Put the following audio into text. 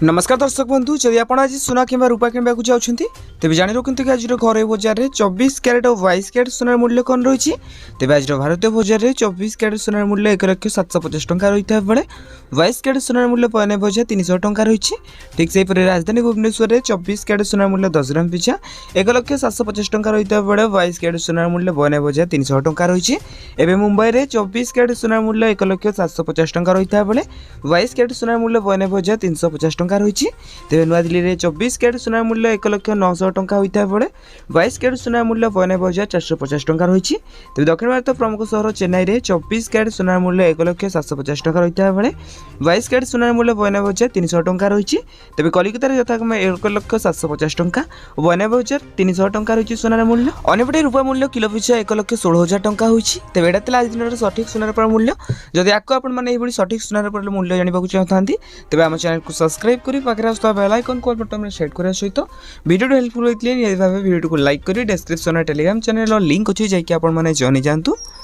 नमस्कार दर्शक बंधु जदि आप आज सुना कि रूपा किणवा चाहते तेज जाणी रखते कि आज घर बजार में 24 क्यारेट और 22 क्यारेट सोनार मूल्य कौन रही तेज आज भारतीय बजार में 24 क्यारेट सोनार मूल्य 1,750,000 टंका रही है बेले 22 क्यारेट सोनार मूल्य 92,300 टंका रही ठीक से राजधानी भुवनेश्वर में 24 क्यारेट सोनार मूल्य 10 ग्राम पिछा 1,750,000 टंका रही है बेले 22 क्यारेट सोनार मूल्य 92,300 टंका रही है। मुंबई में 24 क्यारेट सोनार मूल्य 1,750,000 टंका रही है बेले 22 क्यारेट सोनार मूल्य 92,350 टंका रही तेज नुआदिल्ली में 24 क्यारेट सोनार मूल्य 1,900,000 टंका होता है बेले 22 क्यारेट सोनार मूल्य 92,450 टंका रही तेज दक्षिण भारत प्रमुख सहर चेन्नई में 24 क्यारेट सोनार मूल्य 1,750,000 टंका रही है बेले 22 क्यारेट सोनार मूल्य 92,300 टंका रही तेज कलिकतार यथाक्रमे 1,750,000 टंका और 92,300 टंका रही सोनार मूल्य। अन्यपटे रूपा मूल्य किलो पिछा 1,16,000 टंका होती तेज यहाँ आज दिन सठिक सोनार मूल्य। जदि आपको आपने सठिक सोनार मूल्य जानवा चाहते तेज आम चैनल को सब्सक्राइब करी पाखे आसुवा बेल आइकन कॉल बटन में सेट करने सहित वीडियो हेल्पफुल होती है निश्चित भाव वीडियो को लाइक करी डिस्क्रिप्शन टेलीग्राम चैनल लिंक अच्छी जाकि आपने जानी जातु।